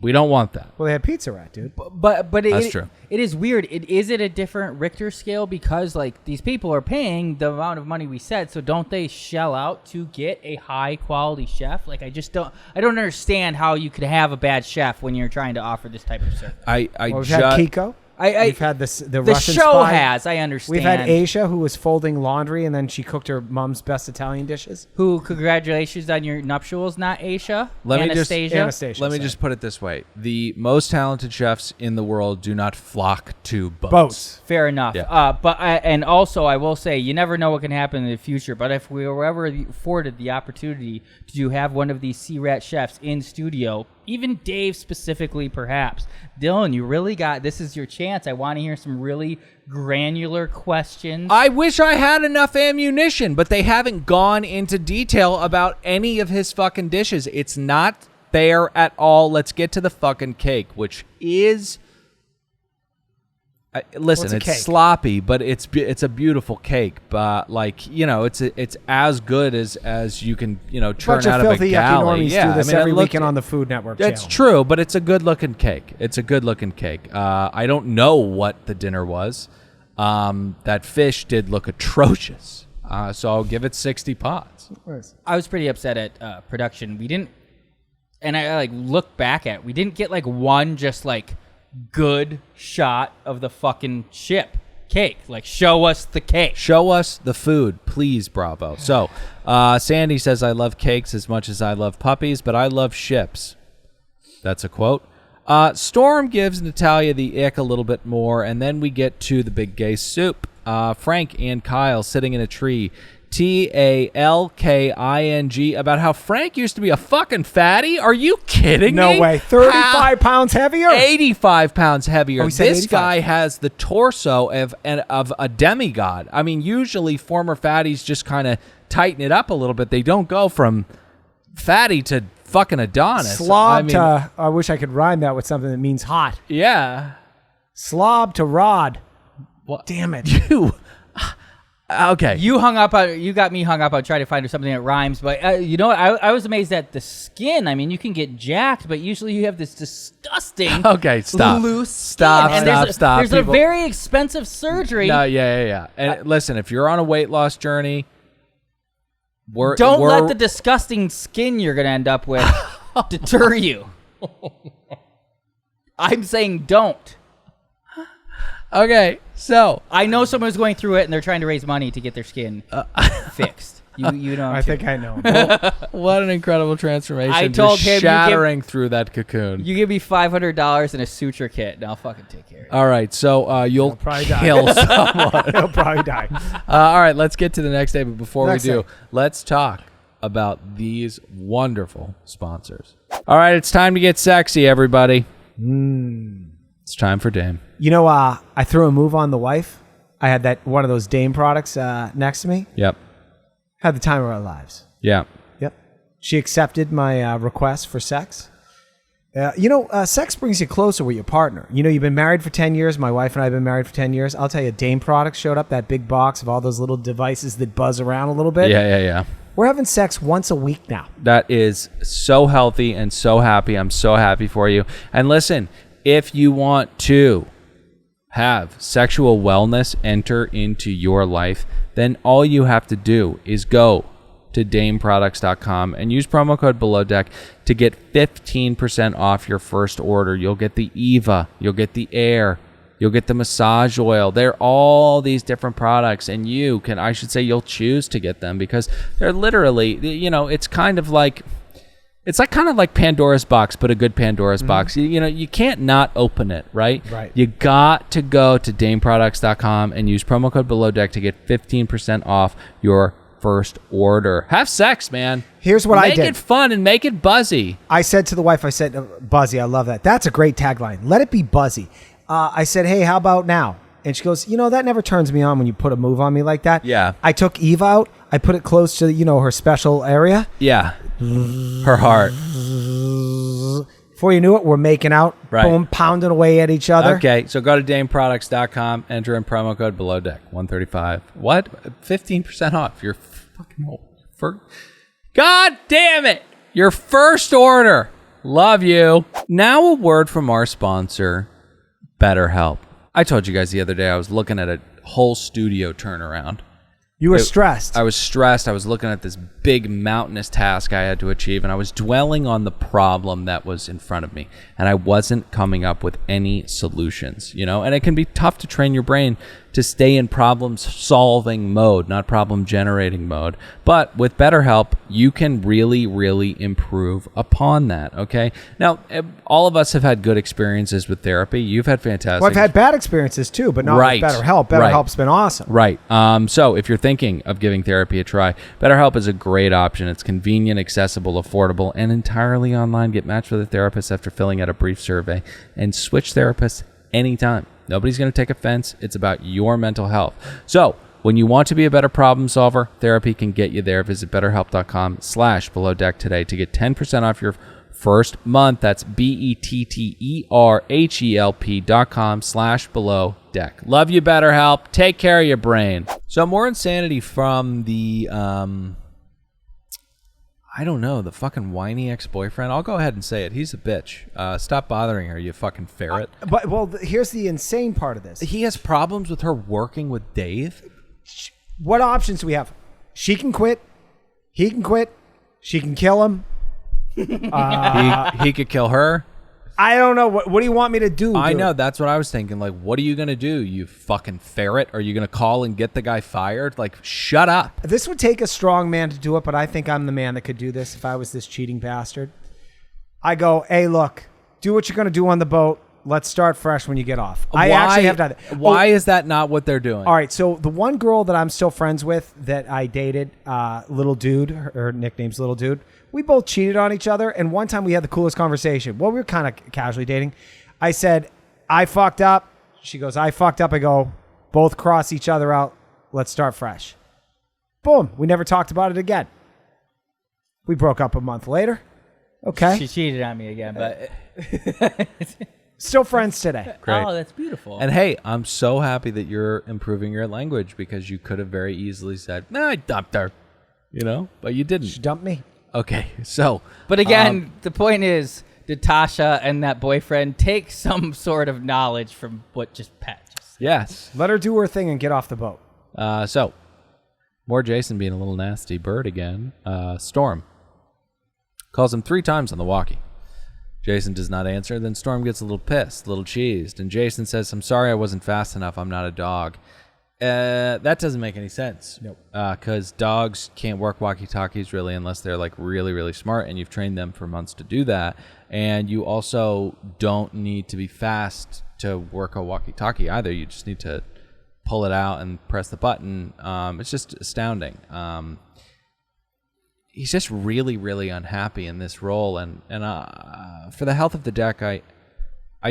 We don't want that. Well, they had Pizza Rat, dude. But That's true. It is weird. Is it a different Richter scale because like these people are paying the amount of money we said, so don't they shell out to get a high quality chef? Like I don't understand how you could have a bad chef when you're trying to offer this type of service. We've had Kiko. We've had the Russian show spy. has. I understand. We've had Aisha, who was folding laundry, and then she cooked her mom's best Italian dishes. Who? Congratulations on your nuptials, not Aisha. Anastasia. Anastasia. Let me just put it this way: the most talented chefs in the world do not flock to Boats. Fair enough. Yeah. And also, I will say, you never know what can happen in the future. But if we were ever afforded the opportunity to have one of these C-Rat chefs in studio, even Dave specifically, perhaps, Dylan, you really got this is your chance. I want to hear some really granular questions. I wish I had enough ammunition, but they haven't gone into detail about any of his fucking dishes. It's not fair at all. Let's get to the fucking cake, which is... listen, it's cake? sloppy, but it's a beautiful cake. But it's as good as you can churn out of a filthy, galley. yucky normies do this every weekend on the Food Network channel. That's true, but it's a good looking cake. I don't know what the dinner was. That fish did look atrocious. So I'll give it 60 pots. I was pretty upset at production. We didn't, and I look back at, we didn't get one just good shot of the fucking ship cake. Show us the cake. Show us the food, please, Bravo. So, Sandy says, I love cakes as much as I love puppies, but I love ships. That's a quote. Storm gives Natalia the ick a little bit more, and then we get to the big gay soup. Frank and Kyle sitting in a tree. TALKING about how Frank used to be a fucking fatty. Are you kidding me? No way. 35 pounds heavier? 85 pounds heavier. This 85. Guy has the torso of a demigod. I mean, usually former fatties just kind of tighten it up a little bit. They don't go from fatty to fucking Adonis. Slob to... I wish I could rhyme that with something that means hot. Yeah. Slob to rod. What? Damn it. Okay. You got me hung up on trying to find something that rhymes, but I was amazed at the skin. I mean, you can get jacked, but usually you have this disgusting loose skin. Stop. There's a very expensive surgery. No, yeah. And listen, if you're on a weight loss journey, don't let the disgusting skin you're going to end up with deter you. I'm saying don't. Okay, so I know someone's going through it and they're trying to raise money to get their skin fixed. You know. I think I know. What an incredible transformation! I told him shattering through that cocoon. You give me $500 and a suture kit, and I'll fucking take care of it. All right, so you'll probably kill someone. He'll probably die. All right, let's get to the next day. But before we do, let's talk about these wonderful sponsors. All right, it's time to get sexy, everybody. It's time for Dame. You know, I threw a move on the wife. I had one of those Dame products next to me. Yep. Had the time of our lives. Yeah. Yep. She accepted my request for sex. Sex brings you closer with your partner. You've been married for 10 years. My wife and I have been married for 10 years. I'll tell you, Dame products showed up, that big box of all those little devices that buzz around a little bit. Yeah. We're having sex once a week now. That is so healthy and so happy. I'm so happy for you. And listen, if you want to have sexual wellness enter into your life, then all you have to do is go to dameproducts.com and use promo code BelowDeck to get 15% off your first order. You'll get the Eva, you'll get the Air, you'll get the massage oil. They're all these different products, and you'll choose to get them because they're literally, it's kind of like Pandora's box, but a good Pandora's box. You can't not open it, right? Right. You got to go to dameproducts.com and use promo code BelowDeck to get 15% off your first order. Have sex, man. Here's what I did. Make it fun and make it buzzy. I said to the wife, buzzy, I love that. That's a great tagline. Let it be buzzy. I said, hey, how about now? And she goes, that never turns me on when you put a move on me like that. Yeah. I took Eve out. I put it close to, her special area. Yeah. Her heart. Before you knew it, we're making out. Right. Boom, pounding away at each other. Okay, so go to dameproducts.com, enter in promo code BelowDeck, 135. What? 15% off your fucking God damn it! Your first order Love you. Now a word from our sponsor, BetterHelp. I told you guys the other day I was looking at a whole studio turnaround. You were stressed. I was stressed. I was looking at this big mountainous task I had to achieve, and I was dwelling on the problem that was in front of me, and I wasn't coming up with any solutions, you know? And it can be tough to train your brain to stay in problem-solving mode, not problem-generating mode. But with BetterHelp, you can really, really improve upon that, okay? Now, all of us have had good experiences with therapy. You've had fantastic. Well, I've had bad experiences too, but not with BetterHelp. BetterHelp's been awesome. Right. So if you're thinking of giving therapy a try, BetterHelp is a great option. It's convenient, accessible, affordable, and entirely online. Get matched with a therapist after filling out a brief survey and switch therapists anytime. Nobody's going to take offense. It's about your mental health. So when you want to be a better problem solver, therapy can get you there. Visit betterhelp.com/belowdeck today to get 10% off your first month. That's BetterHelp.com/belowdeck. Love you, BetterHelp. Take care of your brain. So more insanity from the, I don't know, the fucking whiny ex-boyfriend. I'll go ahead and say it. He's a bitch. Stop bothering her, you fucking ferret. Here's the insane part of this. He has problems with her working with Dave. What options do we have? She can quit. He can quit. She can kill him. He could kill her. I don't know. What do you want me to do? I know. That's what I was thinking. Like, what are you going to do, you fucking ferret? Are you going to call and get the guy fired? Like, shut up. This would take a strong man to do it, but I think I'm the man that could do this if I was this cheating bastard. I go, hey, look, do what you're going to do on the boat. Let's start fresh when you get off. I actually have done that. Why is that not what they're doing? All right, so the one girl that I'm still friends with that I dated, Little Dude, her nickname's Little Dude, we both cheated on each other, and one time we had the coolest conversation. Well, we were kind of casually dating. I said, I fucked up. She goes, I fucked up. I go, both cross each other out. Let's start fresh. Boom. We never talked about it again. We broke up a month later. Okay. She cheated on me again, but... Still friends today. Great. Oh, that's beautiful. And hey, I'm so happy that you're improving your language because you could have very easily said, nah, I dumped her, you know, but you didn't. She dumped me. Okay, so. But again, the point is, did Tasha and that boyfriend take some sort of knowledge from what Pat just said? Yes. Let her do her thing and get off the boat. So, more Jason being a little nasty bird again. Storm calls him 3 times on the walkie. Jason does not answer. Then Storm gets a little pissed, a little cheesed. And Jason says, I'm sorry I wasn't fast enough. I'm not a dog. That doesn't make any sense. Nope. Because dogs can't work walkie-talkies really unless they're like really, really smart. And you've trained them for months to do that. And you also don't need to be fast to work a walkie-talkie either. You just need to pull it out and press the button. It's just astounding. He's just really, really unhappy in this role, and for the health of the deck, I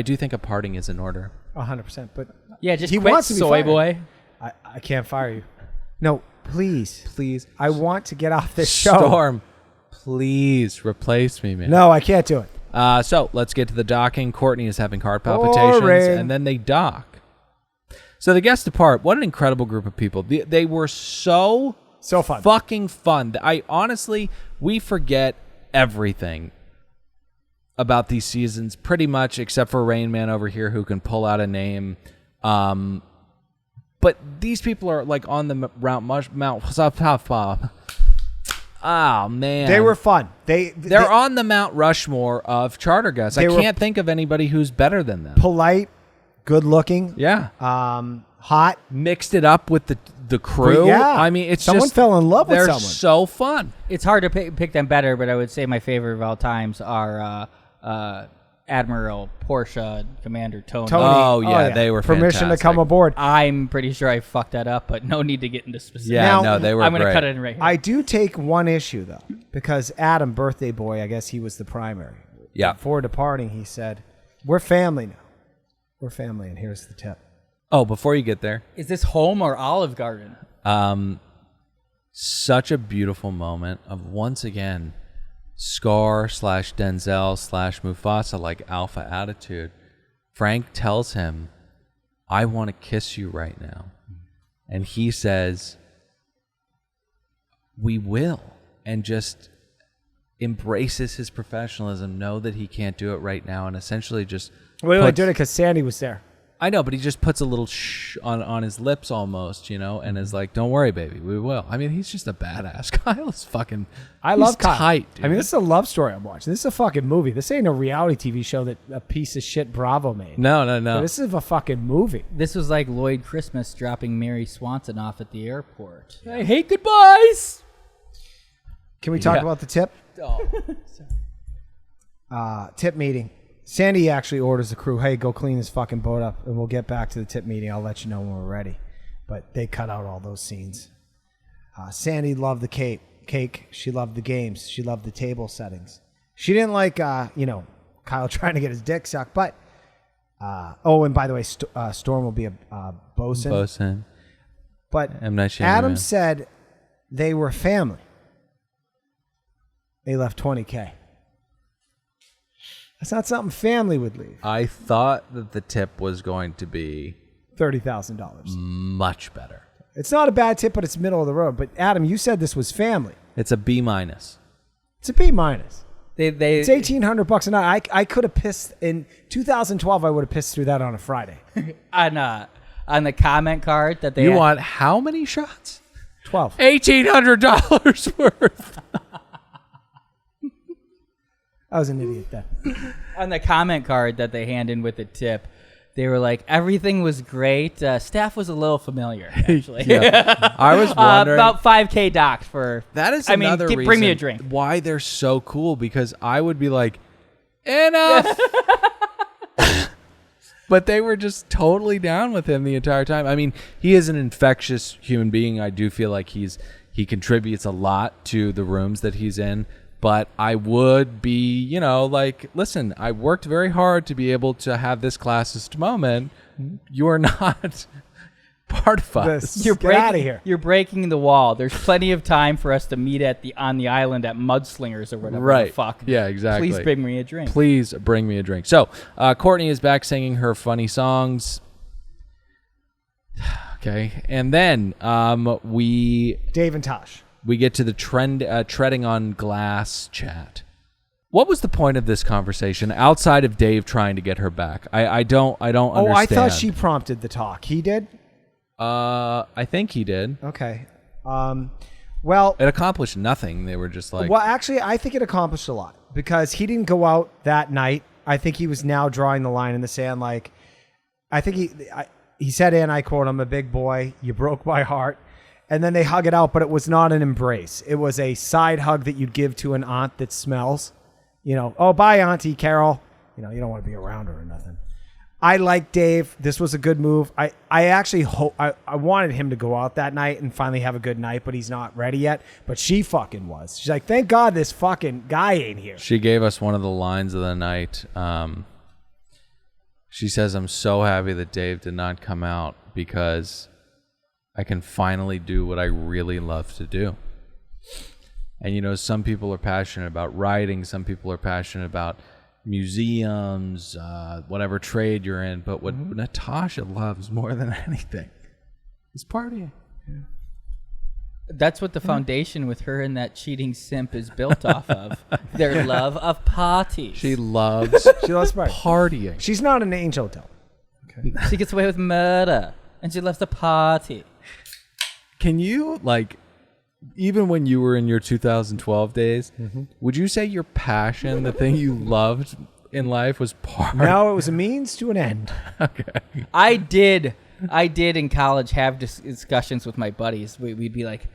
do think a parting is in order. 100%. But yeah, just he quit, wants to be soy fired. boy. I can't fire you. No, please. Please. I want to get off this show. Storm, please replace me, man. No, I can't do it. So let's get to the docking. Courtney is having heart palpitations, and then they dock. So the guests depart. What an incredible group of people. They were so fun. Fucking fun. I honestly, we forget everything about these seasons pretty much except for Rain Man over here who can pull out a name. But these people are like on the Mount. Oh man, They were fun. They're on the Mount Rushmore of charter guests. I can't think of anybody who's better than them. Polite, good looking. Yeah. Hot. Mixed it up with the crew. Yeah. I mean, it's someone just, fell in love with they're someone. so fun. It's hard to pick them better, but I would say my favorite of all times are Admiral Portia, Commander Tony. Oh yeah, they were permission fantastic. to come aboard. I'm pretty sure I fucked that up, but no need to get into specifics. Yeah, Now, no, they were I'm going to great. cut it in right here. I do take one issue though, because Adam, birthday boy, I guess he was the primary. Yeah. Before departing, he said, "We're family now. We're family, and here's the tip." Oh, before you get there, Is this home or Olive Garden? such a beautiful moment of once again Scar / Denzel / Mufasa like alpha attitude. Frank tells him, I want to kiss you right now. And he says, we will. And just embraces his professionalism, know that he can't do it right now, and essentially just Wait, doing it because Sandy was there. I know, but he just puts a little shh on his lips almost, and is like, "Don't worry, baby, we will." I mean, he's just a badass. Kyle's fucking. I love Kyle. Tight, dude. I mean, this is a love story I'm watching. This is a fucking movie. This ain't a reality TV show that a piece of shit Bravo made. No. This is a fucking movie. This was like Lloyd Christmas dropping Mary Swanson off at the airport. I hate goodbyes. Can we talk about the tip? Oh, Tip meeting. Sandy actually orders the crew, hey, go clean this fucking boat up, and we'll get back to the tip meeting. I'll let you know when we're ready. But they cut out all those scenes. Sandy loved the cake. She loved the games. She loved the table settings. She didn't like, Kyle trying to get his dick sucked. But, and by the way, Storm will be a bosun. But Adam said they were family. They left $20K. That's not something family would leave. I thought that the tip was going to be $30,000. Much better. It's not a bad tip, but it's middle of the road. But Adam, you said this was family. It's a B-. It's a B-. It's $1,800 a night. I could have pissed in 2012. I would have pissed through that on a Friday. on the comment card that they You want how many shots? 12. $1,800 worth. I was an idiot then. On the comment card that they hand in with the tip, they were like, everything was great. Staff was a little familiar, actually. Yeah. I was wondering. About $5K docked for. That is another reason bring me a drink. Why they're so cool, because I would be like, enough. But they were just totally down with him the entire time. I mean, he is an infectious human being. I do feel like he contributes a lot to the rooms that he's in. But I would be, listen, I worked very hard to be able to have this classist moment. You are not part of us. Get out of here. You're breaking the wall. There's plenty of time for us to meet on the island at Mudslingers or whatever the fuck. Yeah, exactly. Please bring me a drink. Please bring me a drink. So, Courtney is back singing her funny songs. Okay. And then Dave and Tash. We get to the treading on glass chat. What was the point of this conversation outside of Dave trying to get her back? I don't understand. I thought she prompted the talk. He did? I think he did. Okay. Well, it accomplished nothing. They were just like... Well, actually, I think it accomplished a lot because he didn't go out that night. I think he was now drawing the line in the sand. Like, I think he said, and I quote, "I'm a big boy. You broke my heart." And then they hug it out, but it was not an embrace. It was a side hug that you'd give to an aunt that smells. Oh, bye, Auntie Carol. You don't want to be around her or nothing. I like Dave. This was a good move. I actually hope I wanted him to go out that night and finally have a good night, but he's not ready yet. But she fucking was. She's like, thank God this fucking guy ain't here. She gave us one of the lines of the night. She says, "I'm so happy that Dave did not come out because I can finally do what I really love to do." And, some people are passionate about writing. Some people are passionate about museums, whatever trade you're in. But what Natasha loves more than anything is partying. Yeah. That's what the foundation with her and that cheating simp is built off of. Their love of parties. She loves partying. She's not an angel, though. Okay. She gets away with murder. And she loves to party. Can you, even when you were in your 2012 days, would you say your passion, the thing you loved in life, was party? No, it was a means to an end. Okay. I did in college have discussions with my buddies. We'd be like,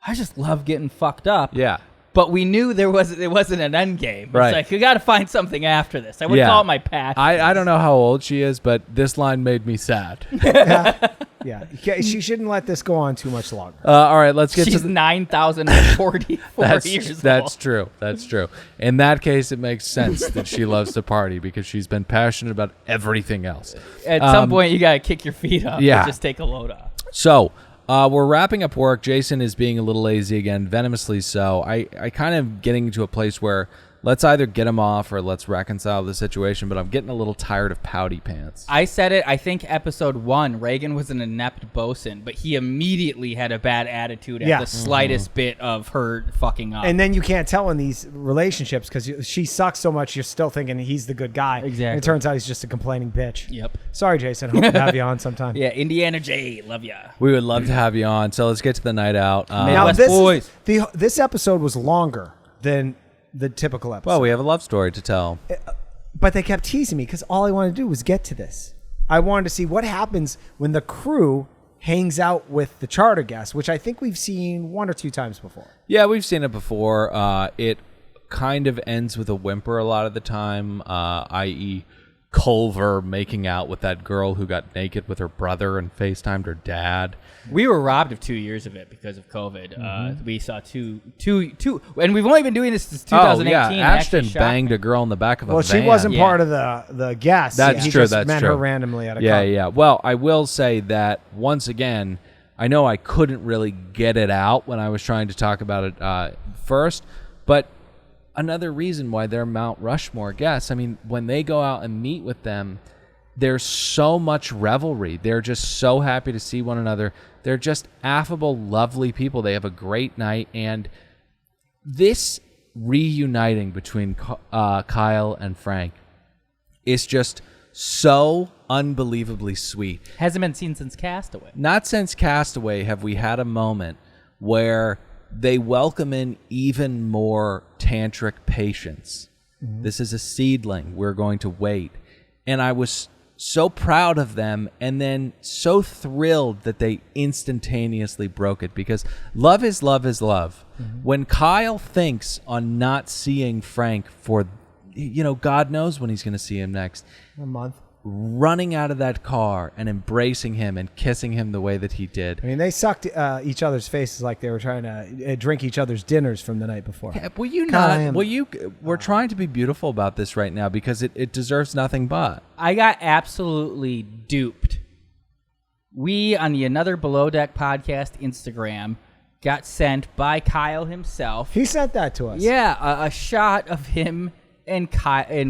I just love getting fucked up. Yeah. But we knew it wasn't an end game. It's right. like, you got to find something after this. I would call it my passion. I don't know how old she is, but this line made me sad. Yeah. She shouldn't let this go on too much longer. All right, let's get She's to 9,044 years old. That's true. That's true. In that case, it makes sense that she loves to party because she's been passionate about everything else. At some point, you got to kick your feet up and just take a load off. So... we're wrapping up work. Jason is being a little lazy again, venomously so. I kind of getting to a place where let's either get him off or let's reconcile the situation, but I'm getting a little tired of pouty pants. I said it, I think episode 1, Reagan was an inept bosun, but he immediately had a bad attitude at the slightest bit of her fucking up. And then you can't tell in these relationships because she sucks so much, you're still thinking he's the good guy. Exactly. And it turns out he's just a complaining bitch. Yep. Sorry, Jason. Hope to have you on sometime. Yeah, Indiana J, love ya. We would love to have you on. So let's get to the night out. Now, Midwest boys. this episode was longer than the typical episode. Well, we have a love story to tell. But they kept teasing me because all I wanted to do was get to this. I wanted to see what happens when the crew hangs out with the charter guests, which I think we've seen 1 or 2 times before. Yeah, we've seen it before. It kind of ends with a whimper a lot of the time, i.e. Culver making out with that girl who got naked with her brother and FaceTimed her dad. We were robbed of 2 years of it because of COVID. We saw two, and we've only been doing this since 2018. Oh, yeah. Ashton banged a girl in the back of a van. Well, she wasn't part of the guests. That's he true. Just That's met true. her randomly at a Yeah, club. yeah. Well, I will say that once again, I know I couldn't really get it out when I was trying to talk about it first, but another reason why they're Mount Rushmore guests, I mean, when they go out and meet with them, there's so much revelry. They're just so happy to see one another. They're just affable, lovely people. They have a great night. And this reuniting between Kyle and Frank is just so unbelievably sweet. Hasn't been seen since Castaway. Not since Castaway have we had a moment where they welcome in even more tantric patience. Mm-hmm. This is a seedling. We're going to wait. And I was so proud of them and then so thrilled that they instantaneously broke it, because love is love is love. Mm-hmm. When Kyle thinks on not seeing Frank for, God knows when he's going to see him next. A month. Running out of that car and embracing him and kissing him the way that he did. I mean, they sucked each other's faces like they were trying to drink each other's dinners from the night before. Yeah, we're trying to be beautiful about this right now because it deserves nothing but. I got absolutely duped. We, on the Another Below Deck Podcast Instagram, got sent by Kyle himself. He sent that to us. Yeah, a shot of him and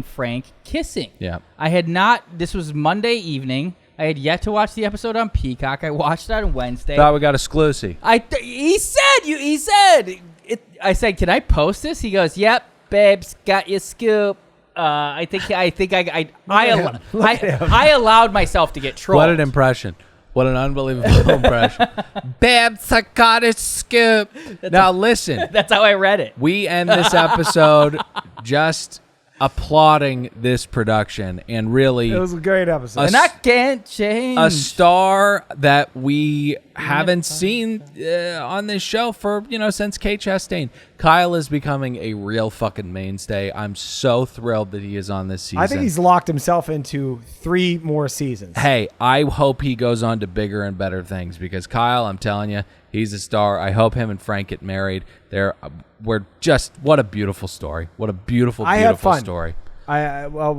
Frank kissing. Yeah. I had not. This was Monday evening. I had yet to watch the episode on Peacock. I watched it on Wednesday. Thought we got exclusive. He said. I said, "Can I post this?" He goes, "Yep, babes, got your scoop." I think I allowed myself to get trolled. What an impression. What an unbelievable impression. Babs, I got a scoop. Now listen. That's how I read it. We end this episode just applauding this production and really... It was a great episode. And I can't change. A star that we haven't seen on this show for, since Kate Chastain. Kyle is becoming a real fucking mainstay. I'm so thrilled that he is on this season. I think he's locked himself into 3 more seasons. Hey, I hope he goes on to bigger and better things, because Kyle, I'm telling you, he's a star. I hope him and Frank get married. What a beautiful story. What a beautiful story. We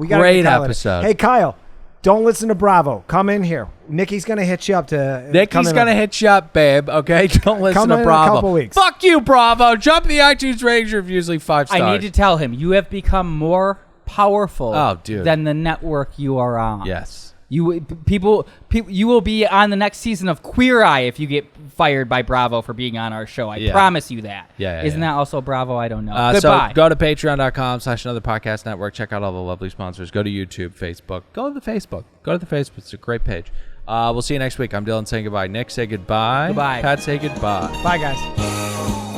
got great episode. Hey, Kyle, don't listen to Bravo. Come in here. Nikki's gonna hit you up to. Nikki's gonna hit you up, babe. Okay, don't listen to in Bravo. a couple weeks. Fuck you, Bravo. Jump the iTunes ratings reviews, leave 5 stars. I need to tell him you have become more powerful than the network you are on. Yes. You will be on the next season of Queer Eye if you get fired by Bravo for being on our show. I promise you that. Isn't that also Bravo? I don't know. Goodbye. So go to patreon.com/Another Podcast Network. Check out all the lovely sponsors. Go to YouTube, Facebook. Go to the Facebook. It's a great page. We'll see you next week. I'm Dylan saying goodbye. Nick, say goodbye. Goodbye. Pat, say goodbye. Bye, guys.